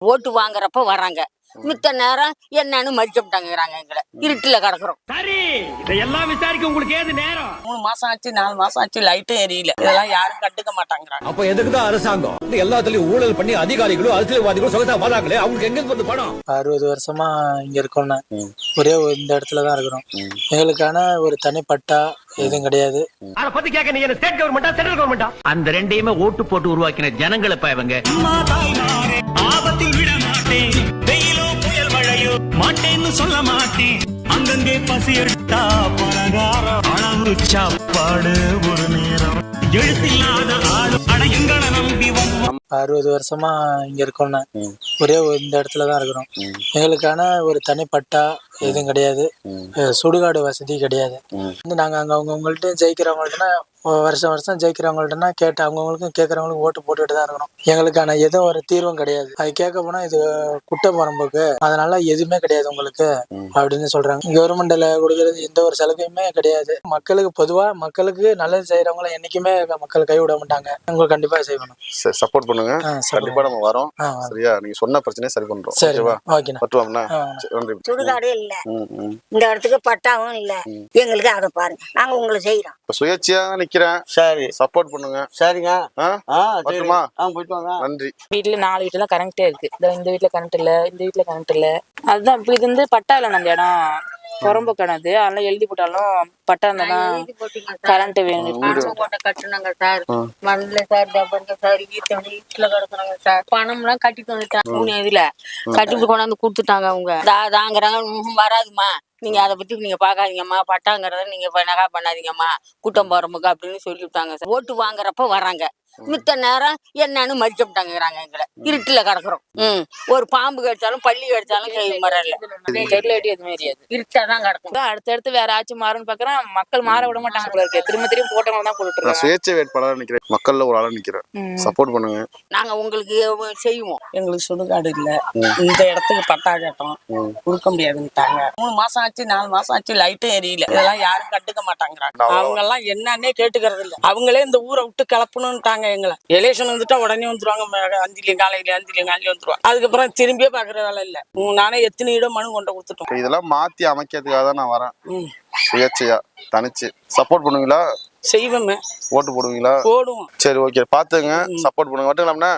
ஓட்டு வாங்குறப்ப வராங்க, மித்த நேரம் என்னன்னு மதிக்கப்பட்டாங்கிறாங்க. எங்களை இருட்டுல கிடக்குறோம். சரி, இதெல்லாம் விசாரிக்க உங்களுக்கு ஏது நேரம்? 3 மாசம் ஆச்சு, 4 மாசம் ஆச்சு, லைட்டும் எரியல. இதெல்லாம் யாரும் கண்டுக்க மாட்டாங்கிறாங்க. அப்ப எதுக்குதான் அரசாங்கம் எல்லாத்துலயும் ஊழல் பண்ணி அதிகாரிகளும் அரசியல்வாதிகளும் சொகசா வாழாங்களே, அவங்களுக்கு எங்க இருந்து பணம்? 60 வருஷமா இங்க இருக்கோம்னா ஒரே இந்த இடத்துலதான் இருக்கிறோம். எங்களுக்கான ஒரு தனிப்பட்டா எதுவும் கிடையாது. அத பத்தி கேட்க நீ ஸ்டேட் கவர்மெண்டா சென்ட்ரல் கவர்மெண்டா? அந்த ரெண்டையுமே ஓட்டு போட்டு உருவாக்கின ஜனங்களை இவங்க. ஆபத்தில் விட மாட்டேன், வெயிலோ புயல் மழையோ மாட்டேன்னு சொல்ல மாட்டேன். அங்கங்கே பசி எடுத்தா பலகாரம், அளவு சாப்பாடு ஒரு நேரம், எழுத்தில்லாத ஆளு அட எங்களை நம்பி 60 வருஷமா இங்க இருக்கோம்னா ஒரே இந்த இடத்துலதான் இருக்கிறோம். எங்களுக்கான ஒரு தனிப்பட்டா எதுவும் கிடையாது. சுடுகாடு வசதி கிடையாது. நாங்க அங்க அவங்கவுங்கள்ட்ட ஜெயிக்கிறவங்கள்ட்டனா வருஷம் வருஷம் ஜெயிக்கிறவங்கள்ட்டனா கேட்டு அவங்கவுங்களுக்கும் கேட்கறவங்களுக்கும் ஓட்டு போட்டுட்டு தான் இருக்கிறோம். எங்களுக்கான எதுவும் ஒரு தீர்வும் கிடையாது. அது கேட்க போனா இது குட்டை புறம்போக்கு, அதனால எதுவுமே கிடையாது உங்களுக்கு அப்படின்னு சொல்றாங்க. கவர்மெண்ட்ல கொடுக்கறது எந்த ஒரு சலுகையுமே கிடையாது. மக்களுக்கு பொதுவா மக்களுக்கு நல்லது செய்யறவங்களை என்னைக்குமே மக்கள் கைவிட மாட்டாங்க. உங்களுக்கு கண்டிப்பா செய்யணும். சப்போர்ட் பண்ணுங்க. கண்டிப்பா நம்ம வரோம். சரியா? நீங்க சொன்ன பிரச்சனையை சரி பண்றோம். சரிவா? ஓகேண்ணா. பட்டுவாங்கண்ணா. சுடுகாடு இல்ல, இந்த இடத்துக்கு பட்டாவும் இல்ல. எங்களுக்கு அதை பாருங்க, நாங்க உங்களை செய்யறோம். சுயேட்சையா நிக்கிறேன். சரி, சப்போர்ட் பண்ணுங்க. சரிங்க. பட்டுமா? போயிட்டு வாங்க. நன்றி. வீட்டுல 4 வீட்டுல கரண்டே இருக்கு. இந்த வீட்டுல கரண்ட் இல்ல, இந்த வீட்டுல கரண்ட் இல்ல. அதுதான் இப்ப இது பட்டா இல்ல, அந்த இடம் புறம்பு கிணது. அதெல்லாம் எழுதி போட்டாலும் பட்டா இருந்தாதான் கரண்ட் வேணும். கட்டுனாங்க சார், மண்ணில சார், டப்பருங்க சார், வீட்டுல கிடக்குறாங்க சார். பணம் எல்லாம் கட்டிட்டு வந்துட்டாங்க. 3 இதுல கட்டி கொண்டாந்து கொடுத்துட்டாங்க. அவங்க தாங்கிறாங்க, வராதுமா, நீங்க அதை பத்தி நீங்க பாக்காதீங்கம்மா, பட்டாங்கிறத நீங்க நகா பண்ணாதீங்கம்மா, கூட்டம் போறமுக்கு அப்படின்னு சொல்லிவிட்டாங்க சார். ஓட்டு வாங்குறப்ப வராங்க, மித்த நேரம் என்னன்னு மதிக்கப்பட்டாங்கிறாங்க. எங்களை இருட்டுல கிடக்குறோம். ஒரு பாம்பு கடிச்சாலும் பள்ளி கடிச்சாலும் மரல எதுவுமே இருட்டாதான் கிடக்கும். அடுத்தடுத்து வேற ஆட்சி மாறும்னு பாக்குறேன். மக்கள் மாற விட மாட்டாங்க போல இருக்கு. திரும்ப திரும்ப போட்டவங்க தான் போட்டுருக்காங்க. சுயேட்சை வேட்பாளர் நிக்கிறேன், மக்கள்ல ஒரு ஆளா நிக்கிறேன். சப்போர்ட் பண்ணுங்க. நாங்க உங்களுக்கு செய்வோம். எங்களுக்கு சுடுகாடு இல்ல, இந்த இடத்துக்கு பட்டா கேட்டோம், கொடுக்க முடியாதுன்னுட்டாங்க. 3 மாசம் ஆச்சு, 4 மாசம் ஆச்சு, லைட்டும் எரியல. இதெல்லாம் யாரும் கண்டுக்க மாட்டாங்கிறாங்க. அவங்க எல்லாம் என்னன்னே கேட்டுக்கிறது இல்ல. அவங்களே இந்த ஊரை விட்டு கிளப்பணும்ட்டாங்க. எங்களை எலெக்ஷன் வந்துட்டா உடனே வந்துருவாங்க. 5 காலையில வந்துருவாங்க. அதுக்கப்புறம் திரும்பியே பாக்குற வேலை இல்ல. நானே எத்தனை இடம் மனு கொண்டு கொடுத்துட்டோம். இதெல்லாம் மாத்தி அமைக்கிறதுக்காக தான் நான் வரேன். சுயேட்சையா தனிச்சு சப்போர்ட் பண்ணுவீங்களா? செய்வோமே. ஓட்டு போடுவீங்களா? போடுவோம். சரி, ஓகே, பாத்துங்க. சப்போர்ட் பண்ணுங்க. மட்டும் இல்லாம